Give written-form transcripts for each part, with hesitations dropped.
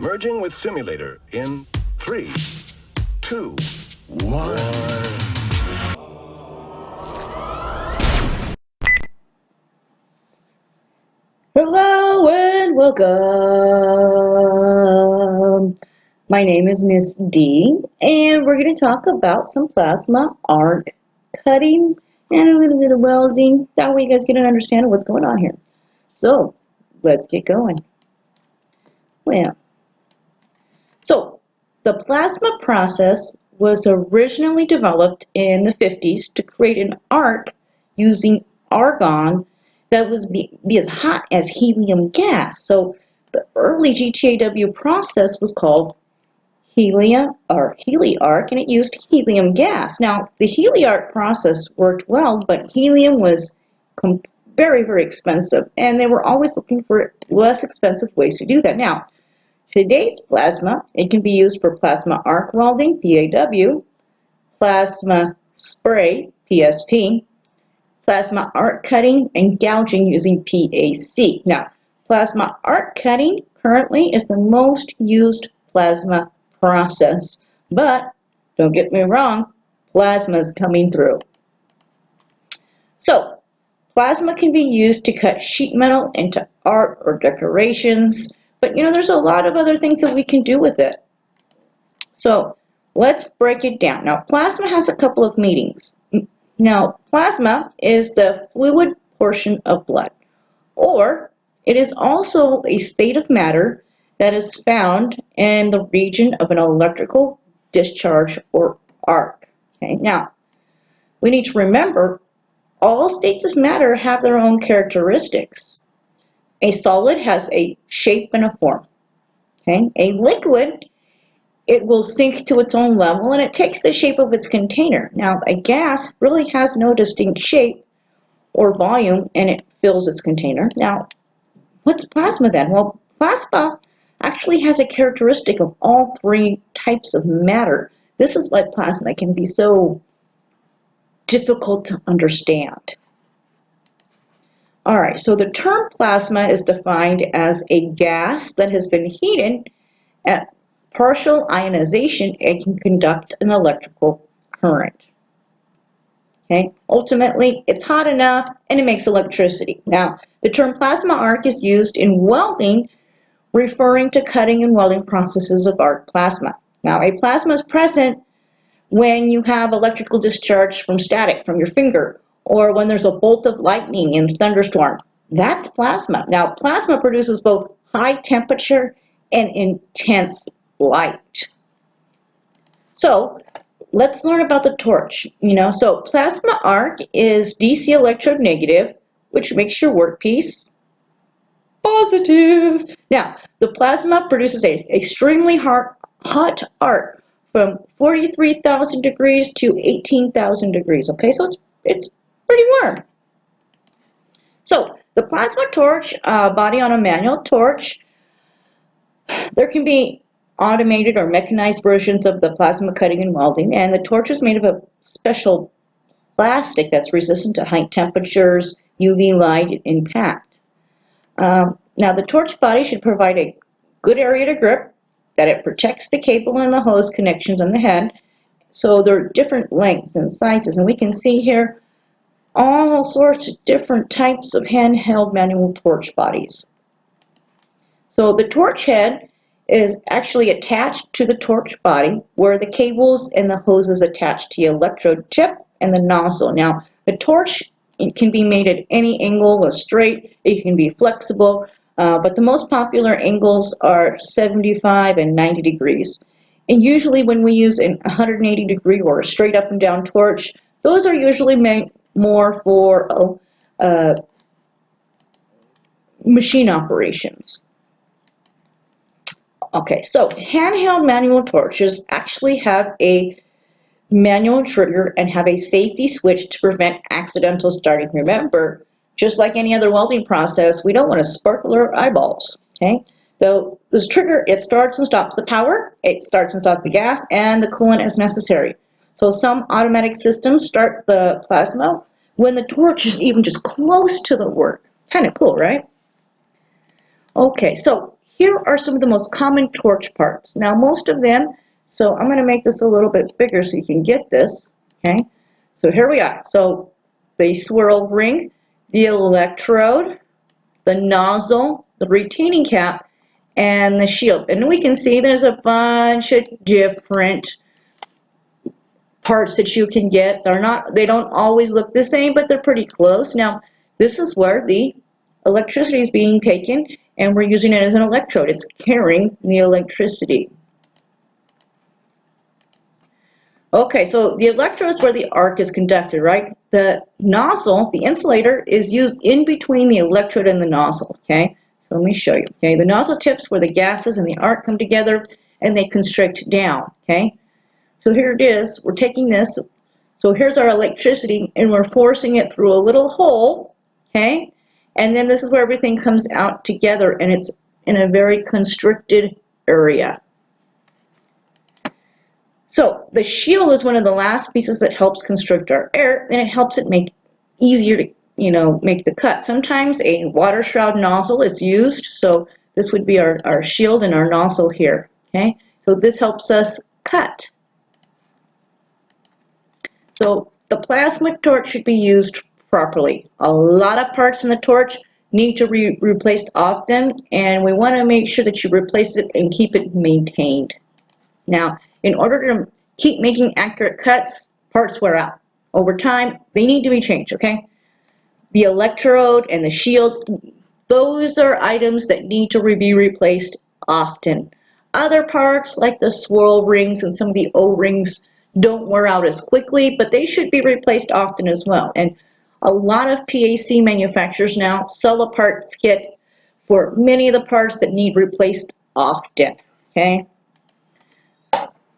Merging with simulator in 3, 2, 1. Hello and welcome. My name is Miss D, and we're going to talk about some plasma arc cutting and a little bit of welding. That way you guys get an understanding of what's going on here. So, let's get going. So the plasma process was originally developed in the 50s to create an arc using argon that was be as hot as helium gas. So the early GTAW process was called heliarc, and it used helium gas. Now the heliarc process worked well, but helium was very, very expensive, and they were always looking for less expensive ways to do that. Now, today's plasma, it can be used for plasma arc welding, PAW, plasma spray, PSP, plasma arc cutting, and gouging using PAC. Now, plasma arc cutting currently is the most used plasma process, but don't get me wrong, plasma is coming through. So, plasma can be used to cut sheet metal into art or decorations, but there's a lot of other things that we can do with it. So let's break it down. Now, plasma has a couple of meanings. Now, plasma is the fluid portion of blood, or it is also a state of matter that is found in the region of an electrical discharge or arc. Okay, now, we need to remember all states of matter have their own characteristics. A solid has a shape and a form. Okay? A liquid, it will sink to its own level and it takes the shape of its container. Now, a gas really has no distinct shape or volume and it fills its container. Now, what's plasma then? Well, plasma actually has a characteristic of all three types of matter. This is why plasma can be so difficult to understand. All right, so the term plasma is defined as a gas that has been heated at partial ionization and can conduct an electrical current. Okay, ultimately, it's hot enough and it makes electricity. Now, the term plasma arc is used in welding, referring to cutting and welding processes of arc plasma. Now, a plasma is present when you have electrical discharge from static from your finger, or when there's a bolt of lightning in a thunderstorm. That's plasma. Now, plasma produces both high temperature and intense light. So, let's learn about the torch. So plasma arc is DC electrode negative, which makes your workpiece positive. Now, the plasma produces an extremely hot arc from 43,000 degrees to 18,000 degrees. Okay, so it's pretty warm. So the plasma torch body on a manual torch, there can be automated or mechanized versions of the plasma cutting and welding, and the torch is made of a special plastic that's resistant to high temperatures, UV light, impact. Now the torch body should provide a good area to grip, that it protects the cable and the hose connections on the head. So there are different lengths and sizes, and we can see here all sorts of different types of handheld manual torch bodies. So the torch head is actually attached to the torch body, where the cables and the hoses attach to the electrode tip and the nozzle. Now, the torch, it can be made at any angle, or straight, it can be flexible, but the most popular angles are 75 and 90 degrees. And usually when we use a 180 degree or a straight up and down torch, those are usually made more for machine operations. Okay, so handheld manual torches actually have a manual trigger and have a safety switch to prevent accidental starting. Remember, just like any other welding process, we don't want to sparkle our eyeballs. Okay, so this trigger, it starts and stops the power, it starts and stops the gas, and the coolant as necessary. So some automatic systems start the plasma when the torch is even just close to the work. Kind of cool, right? Okay, so here are some of the most common torch parts. Now most of them, so I'm going to make this a little bit bigger so you can get this, okay? So here we are. So the swirl ring, the electrode, the nozzle, the retaining cap, and the shield. And we can see there's a bunch of different parts that you can get. They don't always look the same, but they're pretty close. Now, this is where the electricity is being taken, and we're using it as an electrode. It's carrying the electricity. Okay, so the electrode is where the arc is conducted, right? The nozzle, the insulator, is used in between the electrode and the nozzle, okay? So let me show you, okay? The nozzle tips where the gases and the arc come together and they constrict down, okay? So here it is, we're taking this, so here's our electricity and we're forcing it through a little hole, okay? And then this is where everything comes out together and it's in a very constricted area. So the shield is one of the last pieces that helps constrict our air, and it helps it make easier to, make the cut. Sometimes a water shroud nozzle is used, so this would be our shield and our nozzle here, okay? So this helps us cut. So the plasma torch should be used properly. A lot of parts in the torch need to be replaced often, and we want to make sure that you replace it and keep it maintained. Now, in order to keep making accurate cuts, parts wear out. Over time, they need to be changed, okay? The electrode and the shield, those are items that need to be replaced often. Other parts, like the swirl rings and some of the O-rings, don't wear out as quickly, but they should be replaced often as well. And a lot of PAC manufacturers now sell a parts kit for many of the parts that need replaced often, okay?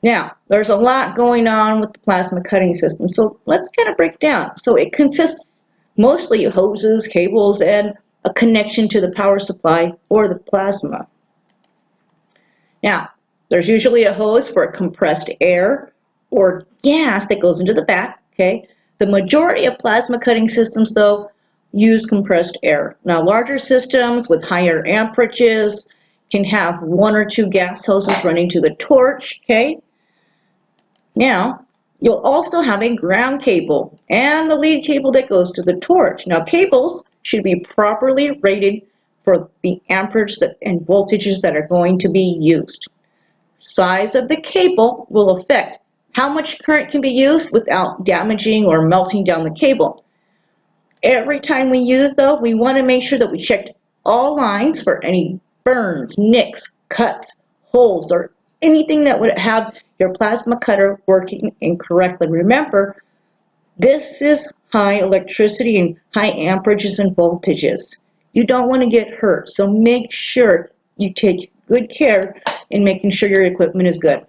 Now, there's a lot going on with the plasma cutting system, so let's kind of break it down. So it consists mostly of hoses, cables, and a connection to the power supply or the plasma. Now, there's usually a hose for compressed air or gas that goes into the back, okay? The majority of plasma cutting systems, though, use compressed air. Now, larger systems with higher amperages can have 1 or 2 gas hoses running to the torch, okay? Now, you'll also have a ground cable and the lead cable that goes to the torch. Now, cables should be properly rated for the amperage and voltages that are going to be used. Size of the cable will affect how much current can be used without damaging or melting down the cable. Every time we use it, though, we want to make sure that we checked all lines for any burns, nicks, cuts, holes, or anything that would have your plasma cutter working incorrectly. Remember, this is high electricity and high amperages and voltages. You don't want to get hurt, so make sure you take good care in making sure your equipment is good.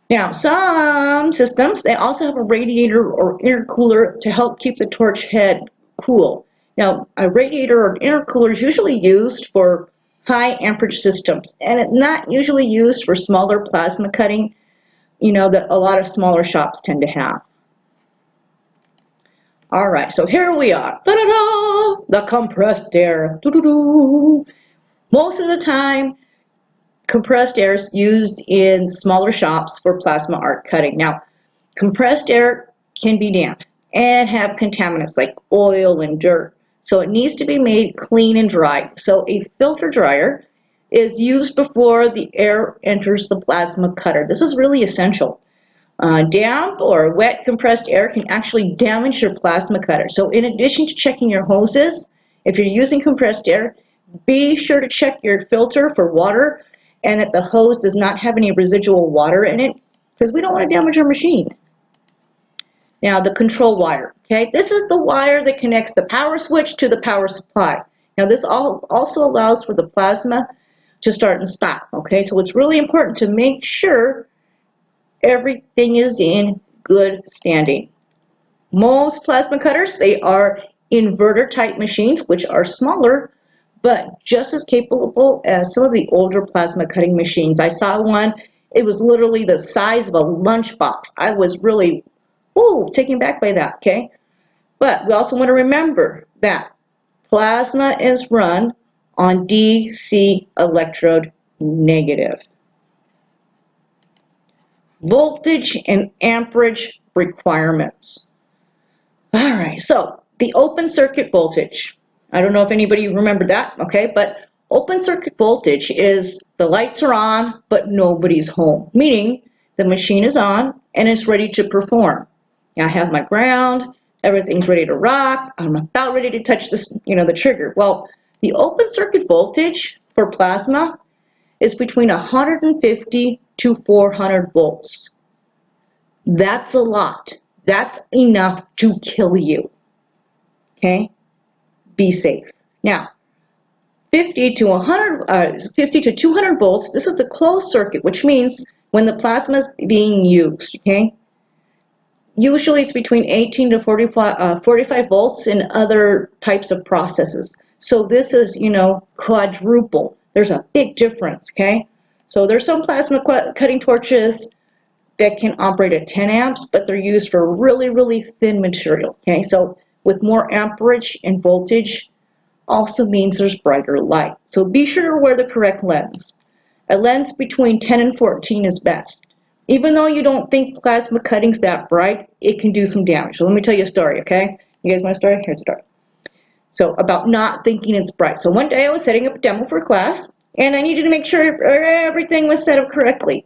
Now, some systems, they also have a radiator or intercooler to help keep the torch head cool. Now, a radiator or intercooler is usually used for high amperage systems, and it's not usually used for smaller plasma cutting, that a lot of smaller shops tend to have. All right, so here we are. Ta-da-da! The compressed air. Doo-doo-doo. Most of the time, compressed air is used in smaller shops for plasma art cutting. Now, compressed air can be damp and have contaminants like oil and dirt. So it needs to be made clean and dry. So a filter dryer is used before the air enters the plasma cutter. This is really essential. Damp or wet compressed air can actually damage your plasma cutter. So in addition to checking your hoses, if you're using compressed air, be sure to check your filter for water and that the hose does not have any residual water in it, because we don't want to damage our machine. Now, the control wire, okay? This is the wire that connects the power switch to the power supply. Now, this also allows for the plasma to start and stop, okay? So it's really important to make sure everything is in good standing. Most plasma cutters, they are inverter type machines, which are smaller, but just as capable as some of the older plasma cutting machines. I saw one, it was literally the size of a lunchbox. I was really taken back by that, okay? But we also want to remember that plasma is run on DC electrode negative. Voltage and amperage requirements. All right, so the open circuit voltage. I don't know if anybody remembered that, okay, but open circuit voltage is the lights are on, but nobody's home, meaning the machine is on and it's ready to perform. I have my ground, everything's ready to rock, I'm about ready to touch this, the trigger. Well, the open circuit voltage for plasma is between 150 to 400 volts. That's a lot. That's enough to kill you. Okay? Be safe. Now, 50 to 200 volts, this is the closed circuit, which means when the plasma is being used, okay? Usually it's between 18 to 45 volts in other types of processes. So this is, quadruple. There's a big difference, okay? So there's some plasma cutting torches that can operate at 10 amps, but they're used for really, really thin material, okay? So with more amperage and voltage also means there's brighter light. So be sure to wear the correct lens. A lens between 10 and 14 is best. Even though you don't think plasma cutting's that bright, it can do some damage. So let me tell you a story, okay? You guys want a story? Here's a story. So about not thinking it's bright. So one day I was setting up a demo for class, and I needed to make sure everything was set up correctly.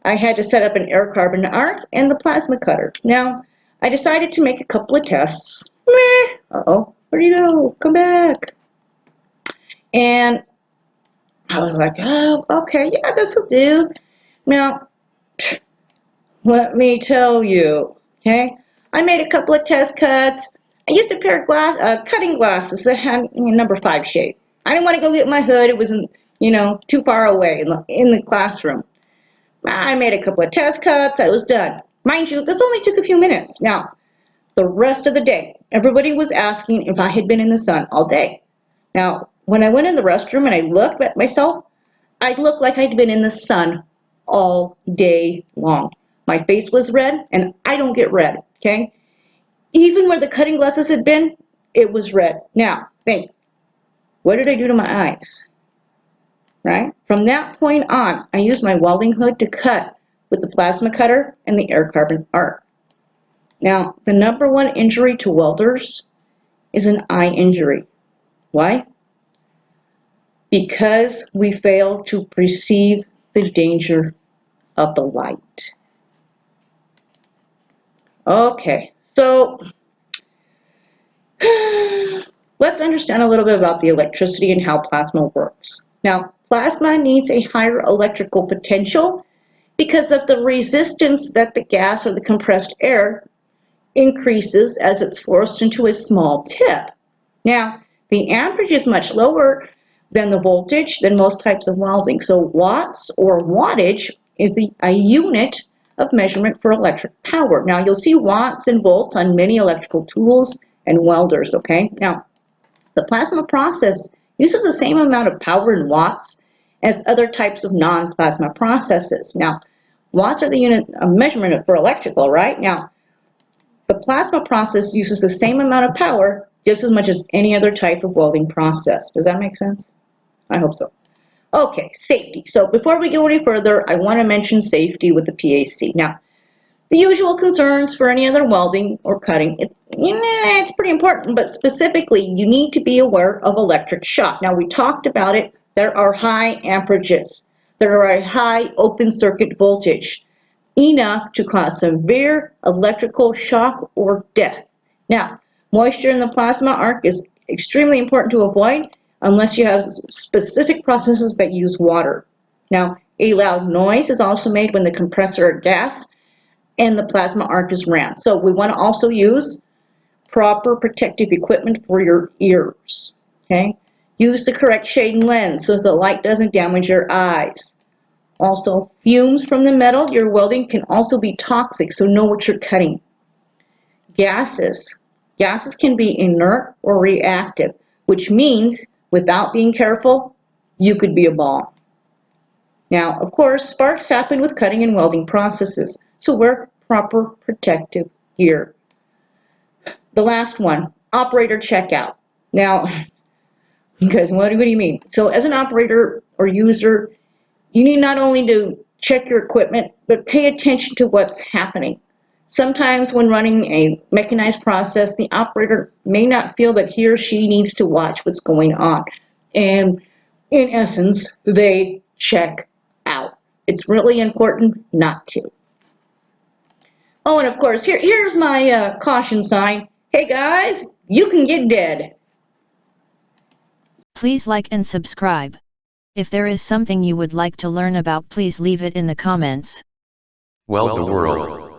I had to set up an air carbon arc and the plasma cutter. Now, I decided to make a couple of tests. Uh-oh, where'd you go? Come back. And I was like, oh, okay, yeah, this will do. Now, let me tell you, okay? I made a couple of test cuts. I used a pair of cutting glasses that had number 5 shade. I didn't want to go get my hood. It was, too far away in the classroom. I made a couple of test cuts. I was done. Mind you, this only took a few minutes. Now, the rest of the day, everybody was asking if I had been in the sun all day. Now, when I went in the restroom and I looked at myself, I looked like I'd been in the sun all day long. My face was red, and I don't get red, okay? Even where the cutting glasses had been, it was red. Now, think, what did I do to my eyes? Right? From that point on, I used my welding hood to cut with the plasma cutter and the air carbon arc. Now, the number one injury to welders is an eye injury. Why? Because we fail to perceive the danger of the light. Okay, so let's understand a little bit about the electricity and how plasma works. Now, plasma needs a higher electrical potential because of the resistance that the gas or the compressed air increases as it's forced into a small tip. Now, the amperage is much lower than the voltage than most types of welding. So watts or wattage is a unit of measurement for electric power. Now, you'll see watts and volts on many electrical tools and welders, okay? Now, the plasma process uses the same amount of power in watts as other types of non-plasma processes. Now, watts are the unit of measurement for electrical, right? Now, the plasma process uses the same amount of power just as much as any other type of welding process. Does that make sense? I hope so. Okay, safety. So before we go any further, I want to mention safety with the PAC. Now, the usual concerns for any other welding or cutting, it's pretty important, but specifically, you need to be aware of electric shock. Now, we talked about it. There are high amperages. There are a high open circuit voltage, enough to cause severe electrical shock or death. Now, moisture in the plasma arc is extremely important to avoid unless you have specific processes that use water. Now, a loud noise is also made when the compressor or gas and the plasma arc is ran. So we want to also use proper protective equipment for your ears, okay? Use the correct shading lens so the light doesn't damage your eyes. Also, fumes from the metal you're welding can also be toxic, so know what you're cutting. Gases. Gases can be inert or reactive, which means without being careful, you could be a bomb. Now, of course, sparks happen with cutting and welding processes, so wear proper protective gear. The last one, operator checkout. Now, Because what do you mean? So as an operator or user, you need not only to check your equipment, but pay attention to what's happening. Sometimes when running a mechanized process, the operator may not feel that he or she needs to watch what's going on. And in essence, they check out. It's really important not to. Oh, and of course, here's my caution sign. Hey guys, you can get dead. Please like and subscribe. If there is something you would like to learn about, please leave it in the comments. Weld the world.